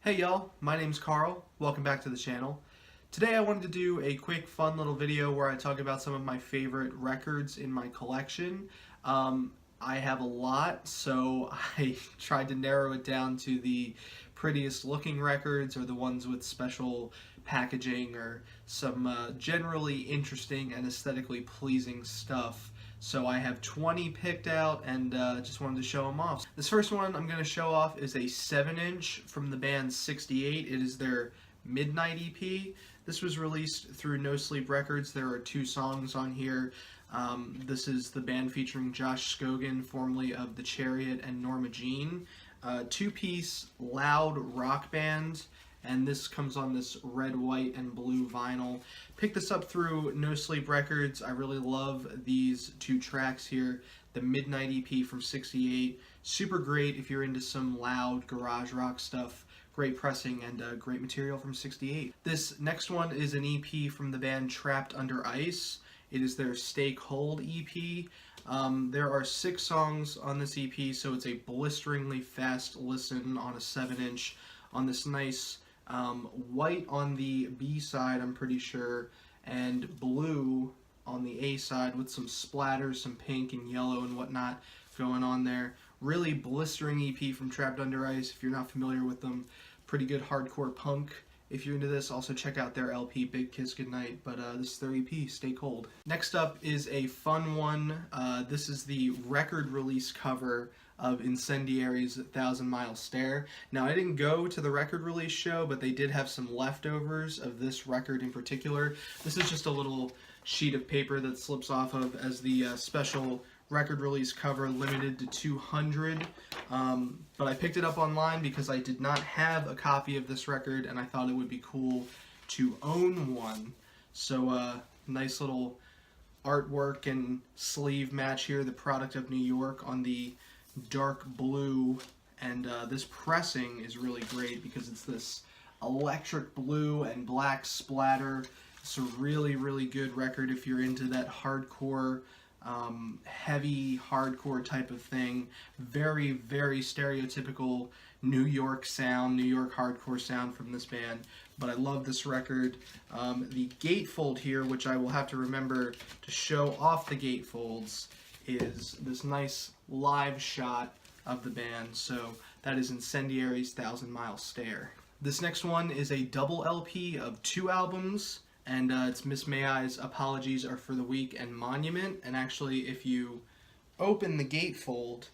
Hey y'all, my name's Carl. Welcome back to the channel. Today I wanted to do a quick fun little video where I talk about some of my favorite records in my collection. I have a lot, so I tried to narrow it down to the prettiest looking records or the ones with special packaging or some generally interesting and aesthetically pleasing stuff. So I have 20 picked out and just wanted to show them off. This first one I'm going to show off is a 7-inch from the band 68. It is their Midnight EP. This was released through No Sleep Records. There are 2 songs on here. This is the band featuring Josh Scogin, formerly of The Chariot and Norma Jean. 2-piece loud rock band, and this comes on this red, white, and blue vinyl. Picked this up through No Sleep Records. I really love these 2 tracks here. The Midnight EP from 68. Super great if you're into some loud garage rock stuff. Great pressing and great material from 68. This next one is an EP from the band Trapped Under Ice. It is their Stay Cold EP. There are 6 songs on this EP, so it's a blisteringly fast listen on a 7-inch on this nice white on the B side, I'm pretty sure, and blue on the A side with some splatters, some pink and yellow and whatnot going on there. Really blistering EP from Trapped Under Ice. If you're not familiar with them, pretty good hardcore punk. If you're into this, also check out their LP, Big Kiss Goodnight, but this is their EP, Stay Cold. Next up is a fun one. This is the record release cover of Incendiaries' 1,000 Mile Stare. Now, I didn't go to the record release show, but they did have some leftovers of this record in particular. This is just a little sheet of paper that slips off of as the special record release cover, limited to 200. But I picked it up online because I did not have a copy of this record, and I thought it would be cool to own one. So, nice little artwork and sleeve match here, the product of New York on the dark blue, and this pressing is really great because it's this electric blue and black splatter. It's a really, really good record if you're into that hardcore, heavy hardcore type of thing. Very, very stereotypical New York sound, New York hardcore sound from this band, but I love this record. The gatefold here, which I will have to remember to show off the gatefolds, is this nice live shot of the band. So that is Incendiaries' 1,000 Mile Stare. This next one is a double LP of 2 albums, and it's Miss May I's Apologies Are for the Weak and Monument. And actually, if you open the gatefold,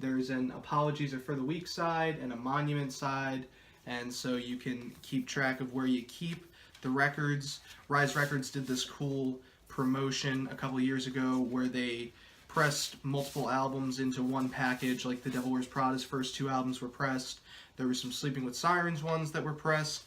there's an Apologies Are for the Weak side and a Monument side, and so you can keep track of where you keep the records. Rise Records did this cool promotion a couple years ago where they pressed multiple albums into one package, like The Devil Wears Prada's first 2 albums were pressed. There were some Sleeping with Sirens ones that were pressed.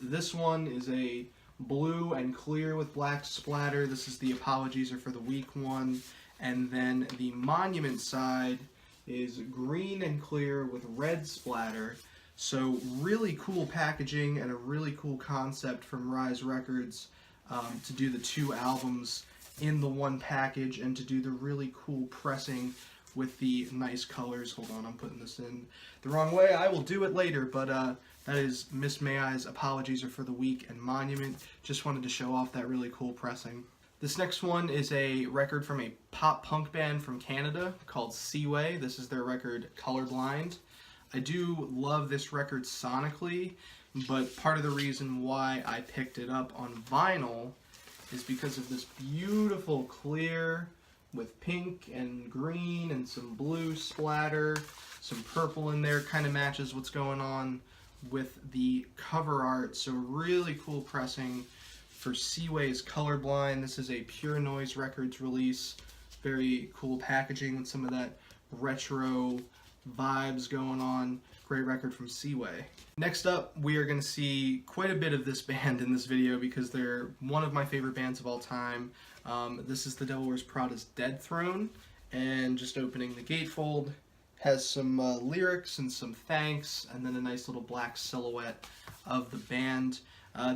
This one is a blue and clear with black splatter. This is the Apologies Are for the Weak one. And then the Monument side is green and clear with red splatter. So really cool packaging and a really cool concept from Rise Records to do the 2 albums in the one package and to do the really cool pressing with the nice colors. Hold on, I'm putting this in the wrong way. I will do it later, but that is Miss May I's Apologies Are for the Weak and Monument. Just wanted to show off that really cool pressing. This next one is a record from a pop punk band from Canada called Seaway. This is their record Colorblind. I do love this record sonically, but part of the reason why I picked it up on vinyl is because of this beautiful clear with pink and green and some blue splatter, some purple in there, kind of matches what's going on with the cover art. So really cool pressing for Seaway's Colorblind. This is a Pure Noise Records release. Very cool packaging with some of that retro vibes going on. Great record from Seaway. Next up, we are going to see quite a bit of this band in this video because they're one of my favorite bands of all time. This is The Devil Wears Prada's Dead Throne, and just opening the gatefold, Has some lyrics and some thanks, and then a nice little black silhouette of the band.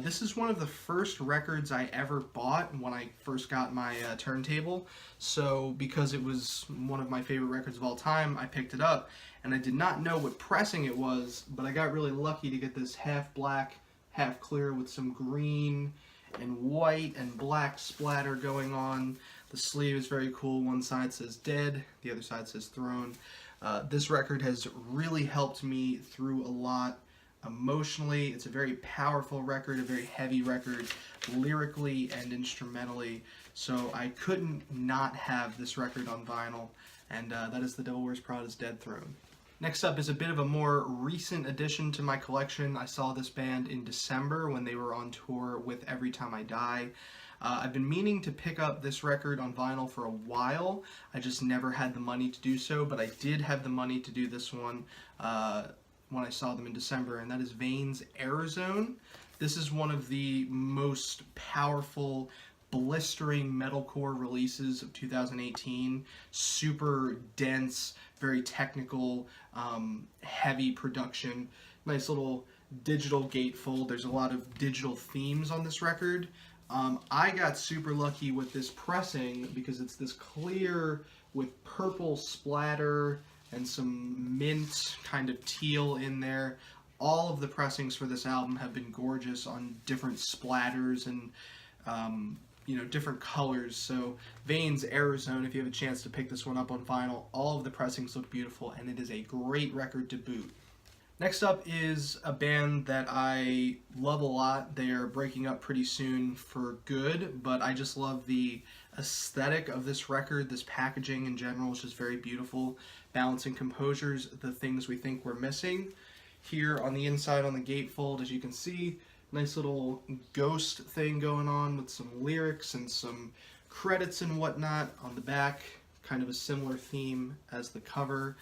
This is one of the first records I ever bought when I first got my turntable. So because it was one of my favorite records of all time, I picked it up, and I did not know what pressing it was, but I got really lucky to get this half black, half clear with some green and white and black splatter going on. The sleeve is very cool. One side says dead, the other side says throne. This record has really helped me through a lot emotionally. It's a very powerful record, a very heavy record, lyrically and instrumentally. So I couldn't not have this record on vinyl, and that is The Devil Wears Prada's Dead Throne. Next up is a bit of a more recent addition to my collection. I saw this band in December when they were on tour with Every Time I Die. I've been meaning to pick up this record on vinyl for a while. I just never had the money to do so, but I did have the money to do this one when I saw them in December, and that is Vane's Arizone. This is one of the most powerful, blistering metalcore releases of 2018. Super dense, very technical, heavy production. Nice little digital gatefold. There's a lot of digital themes on this record. I got super lucky with this pressing because it's this clear with purple splatter and some mint kind of teal in there. All of the pressings for this album have been gorgeous on different splatters and different colors. So Vane's Arizone, if you have a chance to pick this one up on vinyl, all of the pressings look beautiful, and it is a great record to boot. Next up is a band that I love a lot. They are breaking up pretty soon for good, but I just love the aesthetic of this record. This packaging in general is just very beautiful. Balance and Composure's The Things We Think We're Missing. Here on the inside on the gatefold, as you can see, nice little ghost thing going on with some lyrics and some credits and whatnot. On the back, kind of a similar theme as the cover.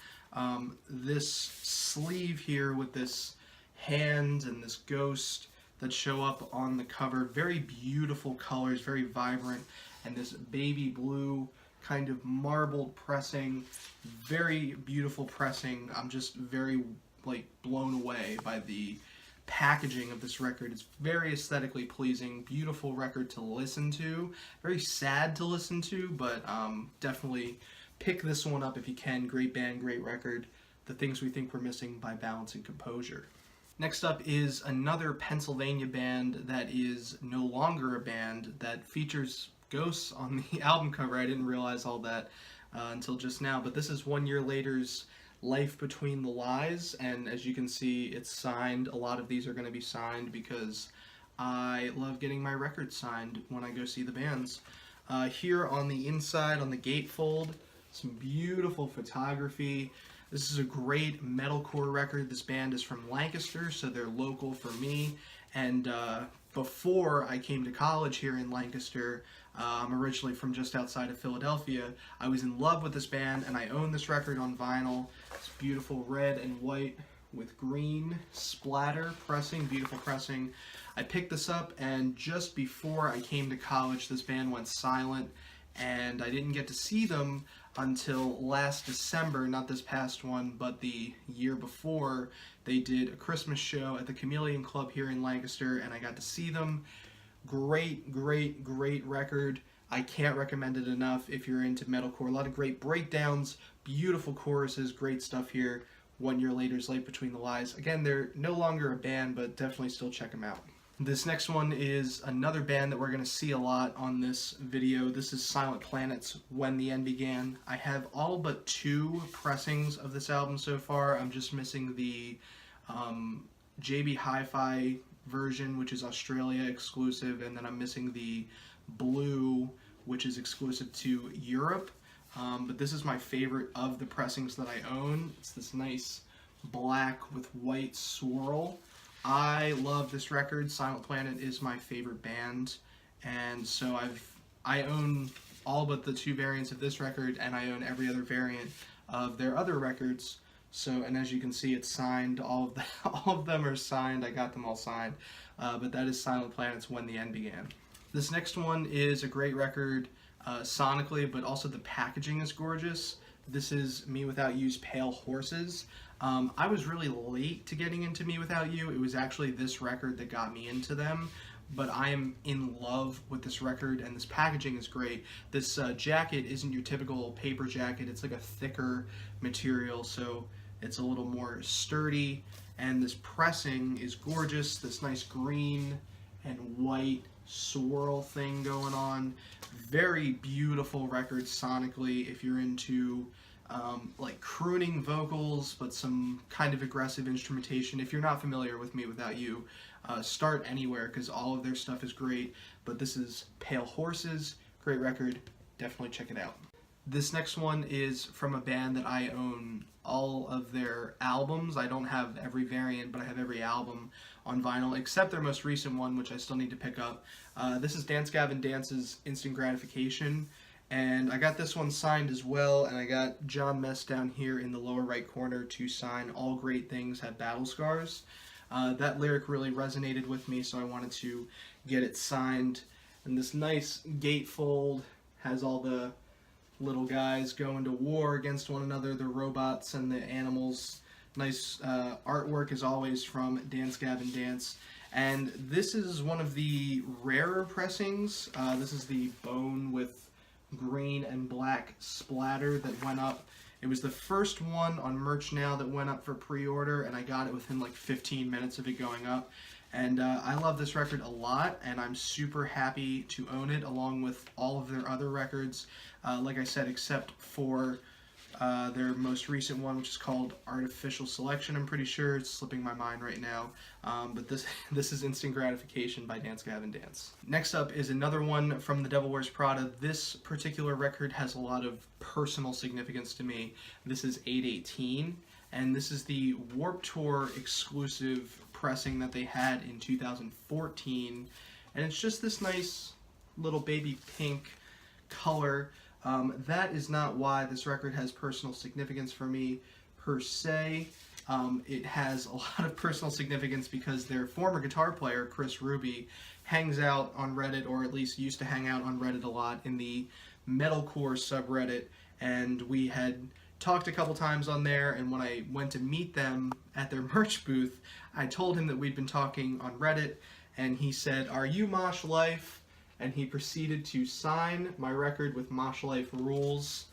This sleeve here with this hand and this ghost that show up on the cover, very beautiful colors, very vibrant, and this baby blue kind of marbled pressing, very beautiful pressing. I'm just very blown away by the packaging of this record. It's very aesthetically pleasing, beautiful record to listen to, very sad to listen to, but definitely pick this one up if you can. Great band, great record. The Things We Think We're Missing by Balance and Composure. Next up is another Pennsylvania band that is no longer a band that features ghosts on the album cover. I didn't realize all that until just now, but this is 1 Year Later's Life Between the Lies, and as you can see, it's signed. A lot of these are going to be signed because I love getting my records signed when I go see the bands. Here on the inside, on the gatefold, some beautiful photography. This is a great metalcore record. This band is from Lancaster, so they're local for me. And before I came to college here in Lancaster, I'm originally from just outside of Philadelphia, I was in love with this band, and I own this record on vinyl. It's beautiful red and white with green splatter pressing, beautiful pressing. I picked this up, and just before I came to college, this band went silent, and I didn't get to see them until last December, not this past one, but the year before. They did a Christmas show at the Chameleon Club here in Lancaster, and I got to see them. Great, great, great record. I can't recommend it enough if you're into metalcore. A lot of great breakdowns, beautiful choruses, great stuff here. 1 Year Later's Life Between the Lies. Again, they're no longer a band, but definitely still check them out. This next one is another band that we're going to see a lot on this video. This is Silent Planet's When the End Began. I have all but 2 pressings of this album so far. I'm just missing the JB Hi-Fi version, which is Australia exclusive, and then I'm missing the blue, which is exclusive to Europe. But this is my favorite of the pressings that I own. It's this nice black with white swirl. I love this record. Silent Planet is my favorite band, and so I own all but the 2 variants of this record, and I own every other variant of their other records. So, and as you can see, it's signed. All of them are signed. I got them all signed. But that is Silent Planet's When the End Began. This next one is a great record sonically, but also the packaging is gorgeous. This is Me Without You's Pale Horses. I was really late to getting into Me Without You. It was actually this record that got me into them, but I am in love with this record, and this packaging is great. This jacket isn't your typical paper jacket. It's like a thicker material, so it's a little more sturdy, and this pressing is gorgeous. This nice green and white swirl thing going on. Very beautiful record sonically if you're into like crooning vocals but some kind of aggressive instrumentation. If you're not familiar with Me Without You, start anywhere because all of their stuff is great, but this is Pale Horses. Great record, definitely check it out. This next one is from a band that I own all of their albums. I don't have every variant, but I have every album on vinyl, except their most recent one, which I still need to pick up. This is Gavin Dance's Instant Gratification, and I got this one signed as well, and I got John Mess down here in the lower right corner to sign All Great Things Have Battle Scars. That lyric really resonated with me, so I wanted to get it signed. And this nice gatefold has all the little guys going to war against one another, the robots and the animals. Nice artwork as always from Gavin Dance. And this is one of the rarer pressings. This is the bone with green and black splatter that went up. It was the first one on Merch Now that went up for pre-order, and I got it within like 15 minutes of it going up. And I love this record a lot, and I'm super happy to own it along with all of their other records. Like I said, except for their most recent one, which is called Artificial Selection. I'm pretty sure it's slipping my mind right now. But this is Instant Gratification by Gavin Dance. Next up is another one from The Devil Wears Prada. This particular record has a lot of personal significance to me. This is 818, and this is the Warped Tour exclusive pressing that they had in 2014. And it's just this nice little baby pink color. That is not why this record has personal significance for me per se. It has a lot of personal significance because their former guitar player, Chris Ruby, hangs out on Reddit, or at least used to hang out on Reddit a lot in the metalcore subreddit, and we had talked a couple times on there, and when I went to meet them at their merch booth, I told him that we'd been talking on Reddit, and he said, "Are you Mosh Life?" And he proceeded to sign my record with Mosh Life Rules,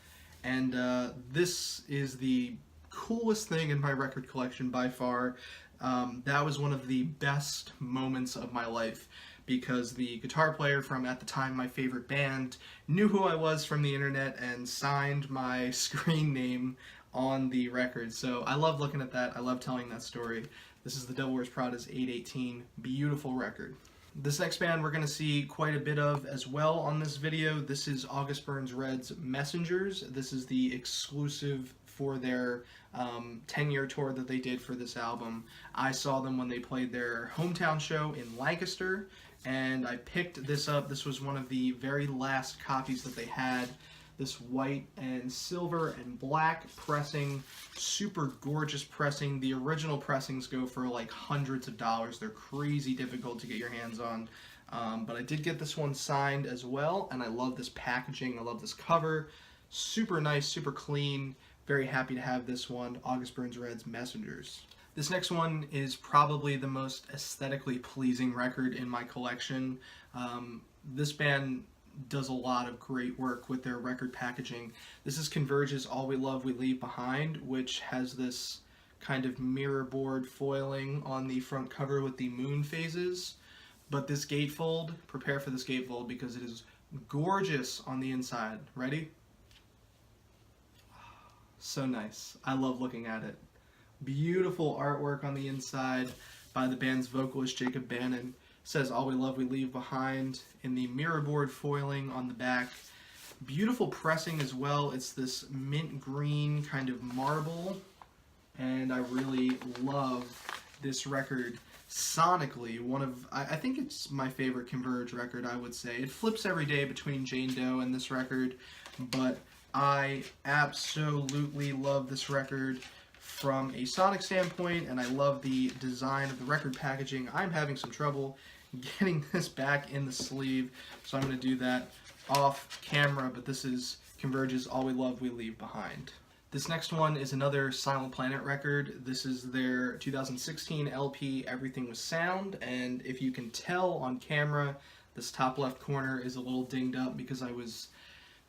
and this is the coolest thing in my record collection by far. That was one of the best moments of my life because the guitar player from, at the time, my favorite band knew who I was from the internet and signed my screen name on the record. So I love looking at that. I love telling that story. This is The Devil Wears Prada's 818. Beautiful record. This next band we're going to see quite a bit of as well on this video. This is August Burns Red's Messengers. This is the exclusive for their 10-year tour that they did for this album. I saw them when they played their hometown show in Lancaster, and I picked this up. This was one of the very last copies that they had. This white and silver and black pressing, super gorgeous pressing. The original pressings go for like hundreds of dollars. They're crazy difficult to get your hands on. But I did get this one signed as well, and I love this packaging. I love this cover. Super nice, super clean. Very happy to have this one, August Burns Red's Messengers. This next one is probably the most aesthetically pleasing record in my collection. This band does a lot of great work with their record packaging. This is Converge's All We Love We Leave Behind, which has this kind of mirror board foiling on the front cover with the moon phases. But this gatefold, prepare for this gatefold because it is gorgeous on the inside. Ready? So nice. I love looking at it. Beautiful artwork on the inside by the band's vocalist Jacob Bannon. Says All We Love We Leave Behind in the mirror board foiling on the back. Beautiful pressing as well. It's this mint green kind of marble, and I really love this record sonically. I think it's my favorite Converge record, I would say. It flips every day between Jane Doe and this record, but I absolutely love this record from a sonic standpoint, and I love the design of the record packaging. I'm having some trouble getting this back in the sleeve, so I'm going to do that off camera, but this is Converge's All We Love We Leave Behind. This next one is another Silent Planet record. This is their 2016 LP, Everything Was Sound, and if you can tell on camera, this top left corner is a little dinged up because I was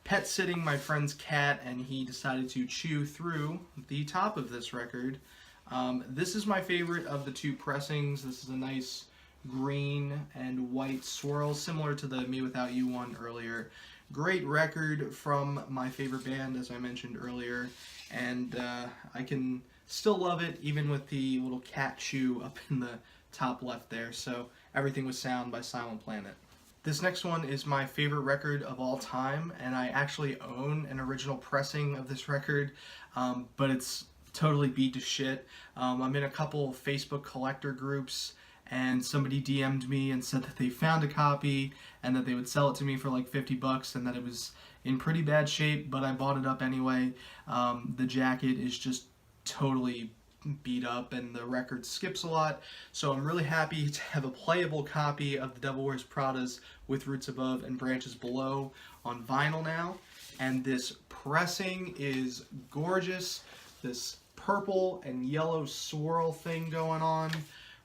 pet sitting my friend's cat and he decided to chew through the top of this record. This is my favorite of the two pressings. This is a nice green and white swirl, similar to the Me Without You one earlier. Great record from my favorite band, as I mentioned earlier, and I can still love it even with the little cat chew up in the top left there. So Everything Was Sound by Silent Planet. This next one is my favorite record of all time, and I actually own an original pressing of this record, but it's totally beat to shit. I'm in a couple Facebook collector groups, and somebody DM'd me and said that they found a copy and that they would sell it to me for like $50 and that it was in pretty bad shape, but I bought it up anyway. The jacket is just totally beat up and the record skips a lot, so I'm really happy to have a playable copy of The Devil Wears Pradas with Roots Above and Branches Below on vinyl now, and this pressing is gorgeous. This purple and yellow swirl thing going on,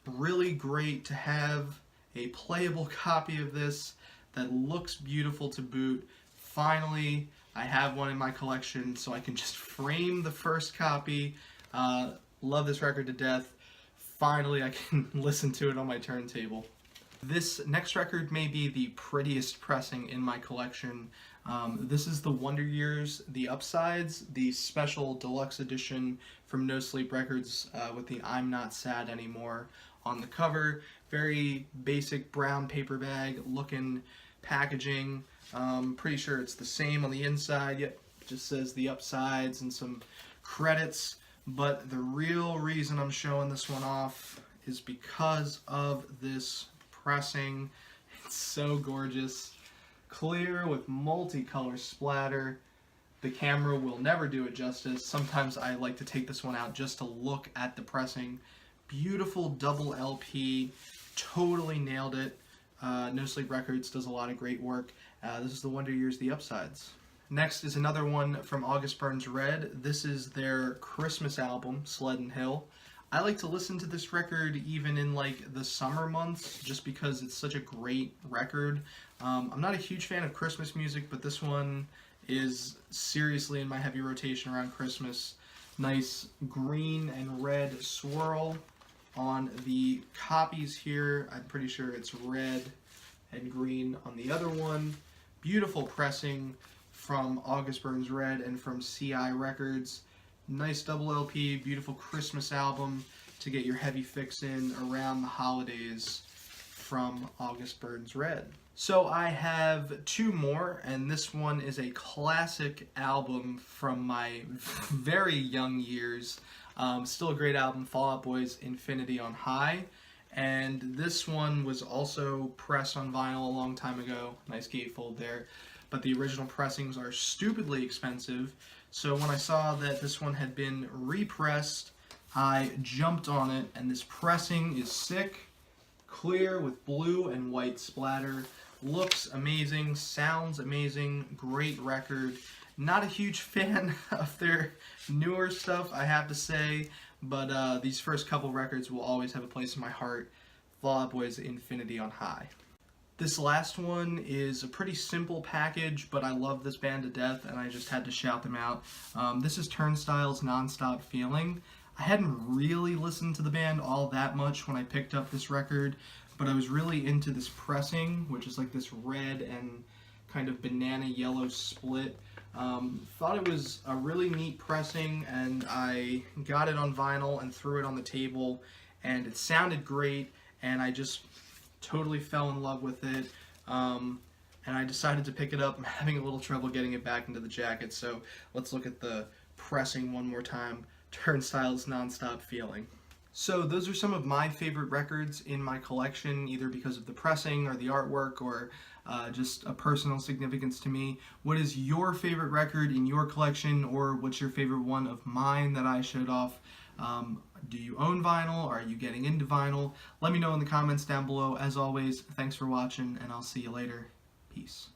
really great to have a playable copy of this that looks beautiful to boot. Finally, I have one in my collection so I can just frame the first copy. Love this record to death. Finally, I can listen to it on my turntable. This next record may be the prettiest pressing in my collection. This is the Wonder Years, The Upsides, the special deluxe edition from No Sleep Records with the I'm Not Sad Anymore on the cover. Very basic brown paper bag looking packaging. Pretty sure it's the same on the inside. Yep, it just says The Upsides and some credits. But the real reason I'm showing this one off is because of this pressing. It's so gorgeous. Clear with multicolor splatter. The camera will never do it justice. Sometimes I like to take this one out just to look at the pressing. Beautiful double LP. Totally nailed it. No Sleep Records does a lot of great work. This is the Wonder Years, The Upsides. Next is another one from August Burns Red. This is their Christmas album, Sledding Hill. I like to listen to this record even in like the summer months just because it's such a great record. I'm not a huge fan of Christmas music, but this one is seriously in my heavy rotation around Christmas. Nice green and red swirl on the copies here. I'm pretty sure it's red and green on the other one. Beautiful pressing from August Burns Red and from CI Records. Nice double LP, beautiful Christmas album to get your heavy fix in around the holidays from August Burns Red. So I have two more, and this one is a classic album from my very young years. Still a great album, Fall Out Boy's Infinity on High. And this one was also pressed on vinyl a long time ago. Nice gatefold there. But the original pressings are stupidly expensive. So when I saw that this one had been repressed, I jumped on it, and this pressing is sick, clear with blue and white splatter. Looks amazing, sounds amazing, great record. Not a huge fan of their newer stuff, I have to say, but these first couple records will always have a place in my heart. Fall Out Boy's Infinity on High. This last one is a pretty simple package, but I love this band to death, and I just had to shout them out. This is Turnstile's Nonstop Feeling. I hadn't really listened to the band all that much when I picked up this record, but I was really into this pressing, which is like this red and kind of banana yellow split. Thought it was a really neat pressing, and I got it on vinyl and threw it on the table, and it sounded great, and I just totally fell in love with it, and I decided to pick it up. I'm having a little trouble getting it back into the jacket, so let's look at the pressing one more time. Turnstile's Nonstop Feeling. So those are some of my favorite records in my collection, either because of the pressing or the artwork or just a personal significance to me. What is your favorite record in your collection, or what's your favorite one of mine that I showed off? Do you own vinyl? Are you getting into vinyl? Let me know in the comments down below. As always, thanks for watching, and I'll see you later. Peace.